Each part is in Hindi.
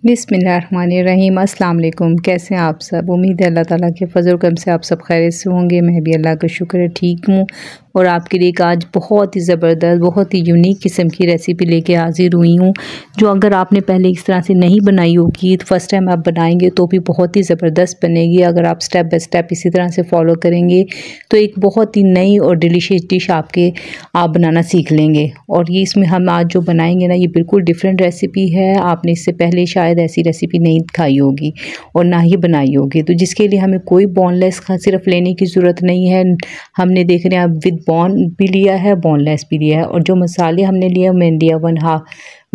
बिस्मिल्लाहिर्रहमानिर्रहीम। अस्सलाम वालेकुम। कैसे हैं आप सब? उम्मीद है अल्लाह ताला के फजल करम से आप सब खैरियत से होंगे। मैं भी अल्लाह का शुक्र है ठीक हूँ और आपके लिए एक आज बहुत ही ज़बरदस्त, बहुत ही यूनिक किस्म की रेसिपी लेके हाज़िर हुई हूँ, जो अगर आपने पहले इस तरह से नहीं बनाई होगी तो फर्स्ट टाइम आप बनाएंगे तो भी बहुत ही ज़बरदस्त बनेगी। अगर आप स्टेप बाय स्टेप इसी तरह से फॉलो करेंगे तो एक बहुत ही नई और डिलीशियस डिश आप बनाना सीख लेंगे। और ये इसमें हम आज जो बनाएंगे ना, ये बिल्कुल डिफरेंट रेसिपी है। आपने इससे पहले शायद ऐसी रेसिपी नहीं खाई होगी और ना ही बनाई होगी, तो जिसके लिए हमें कोई बोनलेस सिर्फ लेने की ज़रूरत नहीं है। हमने देख रहे हैं अब विद बोन भी लिया है, बोनलेस भी लिया है। और जो मसाले हमने लिया, मैंने लिया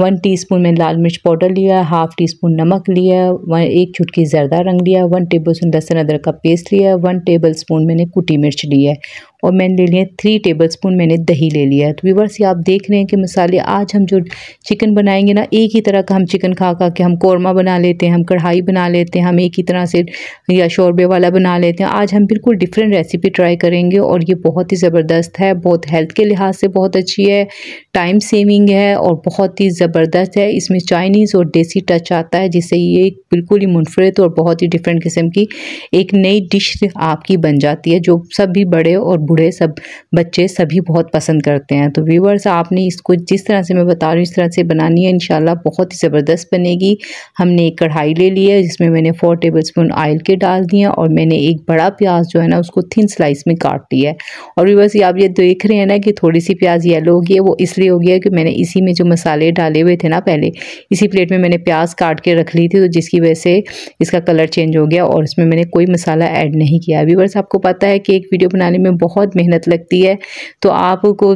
1 टीस्पून में लाल मिर्च पाउडर लिया, 1/2 टीस्पून नमक लिया, 1 चुटकी ज़रदा रंग लिया, 1 टेबलस्पून लहसुन अदरक का पेस्ट लिया, 1 टेबलस्पून मैंने कुटी मिर्च ली है और मैंने ले लिया 3 टेबलस्पून मैंने दही ले लिया है। तो व्यूअर्स ये आप देख रहे हैं कि मसाले आज हम जो चिकन बनाएंगे ना, एक ही तरह का हम चिकन खा के हम कौरमा बना लेते हैं, हम कढ़ाई बना लेते हैं, हम एक ही तरह से या शोरबे वाला बना लेते हैं। आज हम बिल्कुल डिफरेंट रेसिपी ट्राई करेंगे और ये बहुत ही ज़बरदस्त है, बहुत हेल्थ के लिहाज से बहुत अच्छी है, टाइम सेविंग है और बहुत ही ज़बरदस्त है। इसमें चाइनीज़ और देसी टच आता है, जिससे ये बिल्कुल ही मुनफरद और बहुत ही डिफरेंट किस्म की एक नई डिश आपकी बन जाती है, जो सभी बड़े और बूढ़े सब बच्चे सभी बहुत पसंद करते हैं। तो व्यूअर्स आपने इसको जिस तरह से मैं बता रही हूँ इस तरह से बनानी है, इंशाल्लाह बहुत ही ज़बरदस्त बनेगी। हमने एक कढ़ाई ले ली है जिसमें मैंने 4 टेबलस्पून ऑयल के डाल दिए और मैंने एक बड़ा प्याज जो है ना उसको थिन स्लाइस में काट लिया है। और व्यूअर्स आप ये देख रहे हैं ना कि थोड़ी सी प्याज येलो हो गई है, वो इसलिए हो गया कि मैंने इसी में जो मसाले डाले हुए थे ना, पहले इसी प्लेट में मैंने प्याज काट के रख ली थी, तो जिसकी वजह से इसका कलर चेंज हो गया और इसमें मैंने कोई मसाला ऐड नहीं किया। व्यूअर्स आपको पता है कि एक वीडियो बनाने में बहुत मेहनत लगती है, तो आपको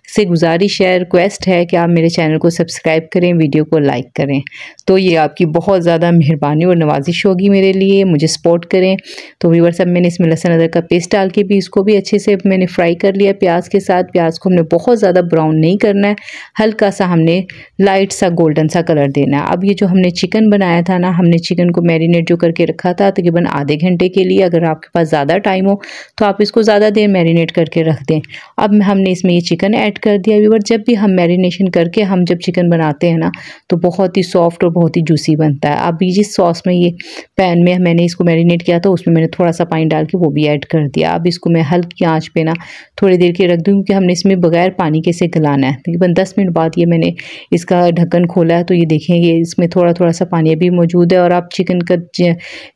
से गुजारिश है, रिक्वेस्ट है कि आप मेरे चैनल को सब्सक्राइब करें, वीडियो को लाइक करें। तो ये आपकी बहुत ज़्यादा मेहरबानी और नवाजिश होगी मेरे लिए, मुझे सपोर्ट करें। तो व्यूअर्स अब मैंने इसमें लहसुन अदरक का पेस्ट डाल के भी इसको भी अच्छे से मैंने फ्राई कर लिया प्याज के साथ। प्याज को हमने बहुत ज़्यादा ब्राउन नहीं करना है, हल्का सा हमने लाइट सा गोल्डन सा कलर देना है। अब ये जो हमने चिकन बनाया था ना, हमने चिकन को मैरिनेट जो करके रखा था तकरीबन आधे घंटे के लिए। अगर आपके पास ज़्यादा टाइम हो तो आप इसको ज़्यादा देर मैरिनेट करके रख दें। अब हमने इसमें ये चिकन ऐड कर दिया। व्यूअर जब भी हम मैरिनेशन करके हम जब चिकन बनाते हैं ना, तो बहुत ही सॉफ्ट और बहुत ही जूसी बनता है। अब जिस सॉस में ये पैन में मैंने इसको मैरिनेट किया था उसमें मैंने थोड़ा सा पानी डाल के वो भी ऐड कर दिया। अब इसको मैं हल्की आंच पे ना थोड़ी देर के रख दूँ, क्योंकि हमने इसमें बगैर पानी के से गलाना है। तकरीबन 10 मिनट बाद ये मैंने इसका ढक्कन खोला है, तो ये देखें ये इसमें थोड़ा थोड़ा सा पानी अभी मौजूद है और आप चिकन का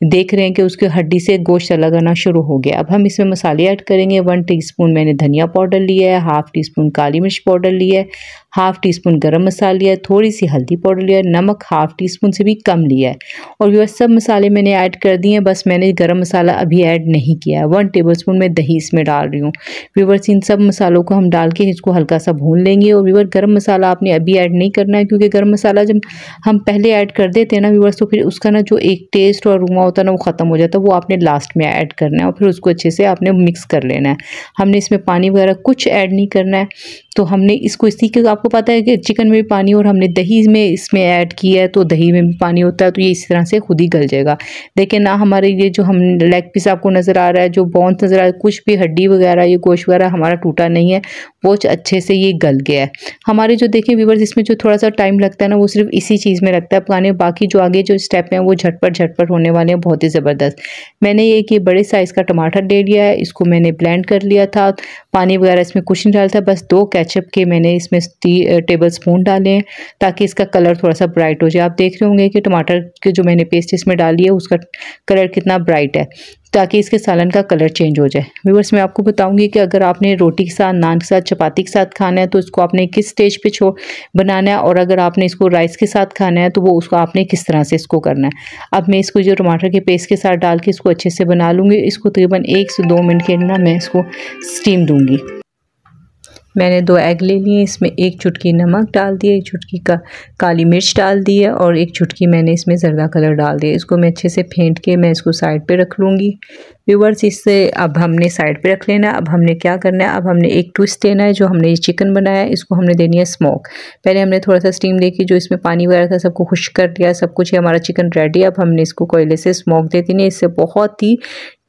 देख रहे हैं कि उसकी हड्डी से गोश्त अलग आना शुरू हो गया। अब हम इसमें मसाले ऐड करेंगे। 1 टीस्पून मैंने धनिया पाउडर लिया है, 1/2 टीस्पून काली मिर्च पाउडर लिया है, 1/2 टीस्पून गरम मसाला लिया है, थोड़ी सी हल्दी पाउडर लिया है, नमक 1/2 टीस्पून से भी कम लिया है। और ये सब मसाले मैंने ऐड कर दिए हैं, बस मैंने गरम मसाला अभी ऐड नहीं किया है। 1 टेबलस्पून मैं दही इसमें डाल रही हूँ। व्यूअर्स इन सब मसालों को हम डाल के इसको हल्का सा भून लेंगे। और व्यूअर गरम मसाला आपने अभी ऐड नहीं करना है, क्योंकि गरम मसाला जब हम पहले ऐड कर देते हैं ना व्यूअर्स, तो फिर उसका ना जो एक टेस्ट और अरोमा होता है ना वो ख़त्म हो जाता है, वो आपने लास्ट में ऐड करना है और फिर उसको अच्छे से आपने मिक्स कर लेना है। हमने इसमें पानी वगैरह कुछ ऐड नहीं करना है। तो हमने इसको इसी के, आपको पता है कि चिकन में भी पानी और हमने दही में इसमें ऐड किया है, तो दही में भी पानी होता है, तो ये इस तरह से खुद ही गल जाएगा। देखिए ना, हमारे ये जो हम लेग पीस आपको नज़र आ रहा है, जो बोन्स नज़र आ रहा है, कुछ भी हड्डी वगैरह ये गोश्त वगैरह हमारा टूटा नहीं है, वो अच्छे से ये गल गया है। हमारे जो देखिए व्यूअर्स इसमें जो थोड़ा सा टाइम लगता है ना, वो सिर्फ इसी चीज़ में लगता है पकाने। बाकी जो आगे जो स्टेप हैं वो झटपट होने वाले हैं, बहुत ही ज़बरदस्त। मैंने एक ये बड़े साइज़ का टमाटर ले लिया है, इसको मैंने ब्लेंड कर लिया था। पानी वगैरह इसमें कुछ नहीं डाला था, बस 2 केचप के मैंने इसमें टेबल स्पून डाले हैं ताकि इसका कलर थोड़ा सा ब्राइट हो जाए। आप देख रहे होंगे कि टमाटर के जो मैंने पेस्ट इसमें डाली है उसका कलर कितना ब्राइट है, ताकि इसके सालन का कलर चेंज हो जाए। व्यूअर्स मैं आपको बताऊंगी कि अगर आपने रोटी के साथ, नान के साथ, चपाती के साथ खाना है तो इसको आपने किस स्टेज पे बनाना है, और अगर आपने इसको राइस के साथ खाना है तो वो उसको आपने किस तरह से इसको करना है। अब मैं इसको जो टमाटर के पेस्ट के साथ डाल के इसको अच्छे से बना लूँगी। इसको तकरीबन 1 से 2 मिनट के ना मैं इसको स्टीम दूँगी। मैंने 2 एग ले लिए, इसमें 1 चुटकी नमक डाल दिया, 1 चुटकी का काली मिर्च डाल दी है और 1 चुटकी मैंने इसमें ज़रदा कलर डाल दिया। इसको मैं अच्छे से फेंट के मैं इसको साइड पे रख लूँगी। व्यूअर्स इससे अब हमने साइड पे रख लेना है। अब हमने क्या करना है, अब हमने एक ट्विस्ट देना है। जो हमने ये चिकन बनाया है इसको हमने देनी है स्मोक। पहले हमने थोड़ा सा स्टीम देके जो इसमें पानी वगैरह था सबको खुश्क कर दिया, सब कुछ, हमारा चिकन रेडी है। अब हमने इसको कोयले से स्मोक दे देनी है। इससे बहुत ही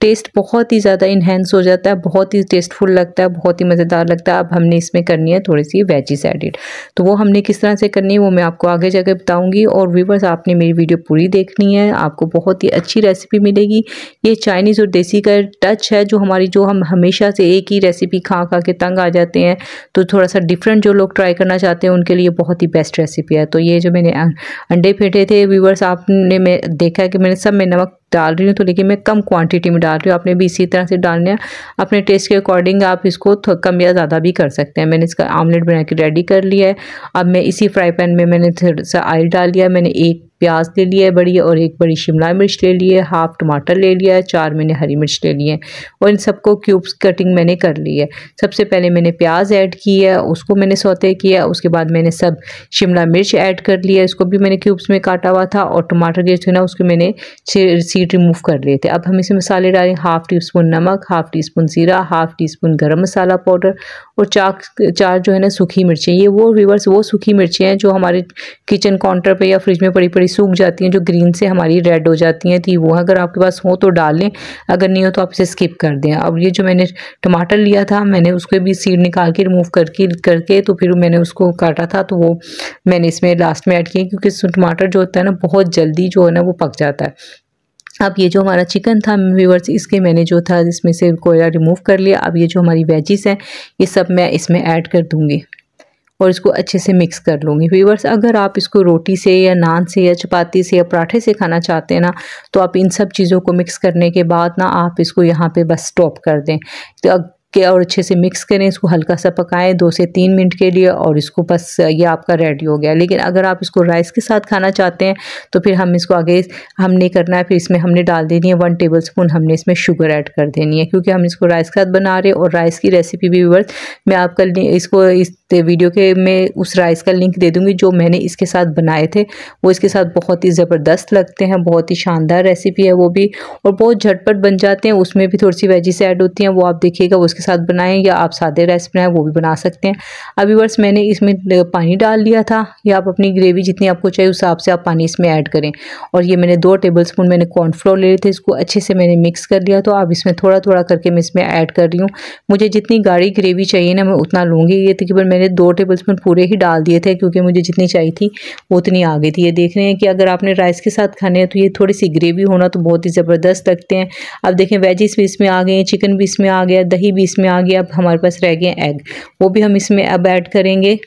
टेस्ट बहुत ही ज़्यादा इन्हेंस हो जाता है, बहुत ही टेस्टफुल लगता है, बहुत ही मज़ेदार लगता है। अब हमने इसमें करनी है थोड़ी सी वेजीज एडिड, तो वो हमने किस तरह से करनी है वो मैं आपको आगे जाकर बताऊंगी। और व्यूअर्स आपने मेरी वीडियो पूरी देखनी है, आपको बहुत ही अच्छी रेसिपी मिलेगी। ये चाइनीज़ और देसी का टच है, जो हम हमेशा से एक ही रेसिपी खा खा के तंग आ जाते हैं, तो थोड़ा सा डिफरेंट जो लोग ट्राई करना चाहते हैं उनके लिए बहुत ही बेस्ट रेसिपी है। तो ये जो मैंने अंडे फेंटे थे व्यूअर्स, आपने मैं देखा कि मैंने सब में नमक डाल रही हूँ, तो लेकिन मैं कम क्वांटिटी में डाल रही हूँ। आपने भी इसी तरह से डालना है अपने टेस्ट के अकॉर्डिंग, आप इसको कम या ज़्यादा भी कर सकते हैं। मैंने इसका आमलेट बना के रेडी कर लिया है। अब मैं इसी फ्राई पैन में मैंने थोड़ा सा ऑयल डाल दिया। मैंने एक प्याज ले लिया है बड़ी, और एक बड़ी शिमला मिर्च ले ली है, हाफ टमाटर ले लिया है, 4 मैंने हरी मिर्च ले लिए हैं, और इन सबको क्यूब्स कटिंग मैंने कर ली है। सबसे पहले मैंने प्याज ऐड की है, उसको मैंने सौते किया। उसके बाद मैंने सब शिमला मिर्च ऐड कर लिया, इसको भी मैंने क्यूब्स में काटा हुआ था, और टमाटर जो थे ना उसके मैंने सीड रिमूव कर लिए थे। अब हम इसमें मसाले डालें, हाफ टी स्पून नमक, हाफ टी स्पून जीरा, हाफ टी स्पून गर्म मसाला पाउडर, और चार जो है ना सूखी मिर्चें। ये वो व्यूअर्स वो सूखी मिर्चें हैं जो हमारे किचन काउंटर पे या फ्रिज में पड़ी पड़ी सूख जाती हैं, जो ग्रीन से हमारी रेड हो जाती हैं, तो वो अगर आपके पास हो तो डाल लें, अगर नहीं हो तो आप इसे स्किप कर दें। अब ये जो मैंने टमाटर लिया था, मैंने उसके भी सीड निकाल के रिमूव करके तो फिर मैंने उसको काटा था, तो वो मैंने इसमें लास्ट में ऐड किया, क्योंकि टमाटर जो होता है ना बहुत जल्दी जो है ना वो पक जाता है। अब ये जो हमारा चिकन था व्यूअर्स, इसके मैंने जो था इसमें से कोयला रिमूव कर लिया। अब ये जो हमारी वेजीज हैं ये सब मैं इसमें ऐड कर दूंगी और इसको अच्छे से मिक्स कर लूँगी। व्यूअर्स अगर आप इसको रोटी से या नान से या चपाती से या पराठे से खाना चाहते हैं ना, तो आप इन सब चीज़ों को मिक्स करने के बाद ना आप इसको यहाँ पे बस स्टॉप कर दें और अच्छे से मिक्स करें। इसको हल्का सा पकाएं 2 से 3 मिनट के लिए, और इसको बस ये आपका रेडी हो गया। लेकिन अगर आप इसको राइस के साथ खाना चाहते हैं तो फिर हम इसको आगे हमने करना है, फिर इसमें हमने डाल देनी है 1 टेबलस्पून हमने इसमें शुगर ऐड कर देनी है, क्योंकि हम इसको राइस के साथ बना रहे हैं। और राइस की रेसिपी भी व्यूअर्स मैं आपका इसको इस वीडियो के में उस राइस का लिंक दे दूँगी जो मैंने इसके साथ बनाए थे। वो इसके साथ बहुत ही ज़बरदस्त लगते हैं, बहुत ही शानदार रेसिपी है वो भी, और बहुत झटपट बन जाते हैं। उसमें भी थोड़ी सी वेजिस ऐड होती हैं, वो आप देखिएगा वो के साथ बनाएं, या आप सादे राइस बनाएं वो भी बना सकते हैं। अभी व्यूअर्स मैंने इसमें पानी डाल लिया था, या आप अपनी ग्रेवी जितनी आपको चाहिए उस हिसाब से आप पानी इसमें ऐड करें। और ये मैंने 2 टेबलस्पून मैंने कॉर्नफ्लोर ले लिए थे, इसको अच्छे से मैंने मिक्स कर लिया। तो अब इसमें थोड़ा थोड़ा करके मैं इसमें ऐड कर रही हूँ। मुझे जितनी गाढ़ी ग्रेवी चाहिए ना मैं उतना लूँगी। ये तकरीबन मैंने 2 टेबलस्पून पूरे ही डाल दिए थे, क्योंकि मुझे जितनी चाहिए थी वो उतनी आ गई थी। ये देख रहे हैं कि अगर आपने राइस के साथ खाने हैं तो ये थोड़ी सी ग्रेवी होना तो बहुत ही ज़बरदस्त लगते हैं। अब देखें वेजिस भी इसमें आ गए हैं, चिकन भी इसमें आ गया, दही भी इसमें आ गया। अब हमारे पास रह गए एग, वो भी हम इसमें अब ऐड करेंगे।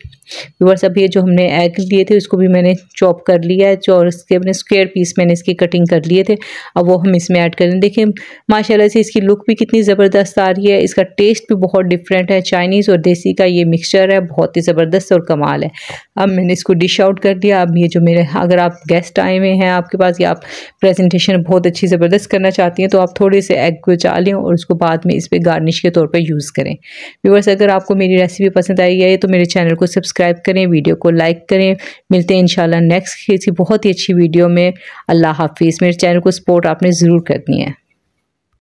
व्यूअर्स अब ये जो हमने एग लिए थे उसको भी मैंने चॉप कर लिया है, और इसके अपने स्क्वायर पीस मैंने इसकी कटिंग कर लिए थे। अब वो हम इसमें ऐड करें। देखिए माशाल्लाह से इसकी लुक भी कितनी ज़बरदस्त आ रही है, इसका टेस्ट भी बहुत डिफरेंट है। चाइनीज़ और देसी का ये मिक्सचर है, बहुत ही ज़बरदस्त और कमाल है। अब मैंने इसको डिश आउट कर दिया। अब ये जो मेरे अगर आप गेस्ट आए हुए हैं आपके पास, या आप प्रेजेंटेशन बहुत अच्छी ज़बरदस्त करना चाहती हैं, तो आप थोड़े से एग को चालें और उसको बाद में इस पर गार्निश के तौर पर यूज़ करें। व्यूअर्स अगर आपको मेरी रेसिपी पसंद आई है तो मेरे चैनल को सब्सक्राइब करें, वीडियो को लाइक करें। मिलते हैं इंशाल्लाह नेक्स्ट किसी बहुत ही अच्छी वीडियो में। अल्लाह हाफिज़। मेरे चैनल को सपोर्ट आपने ज़रूर करनी है।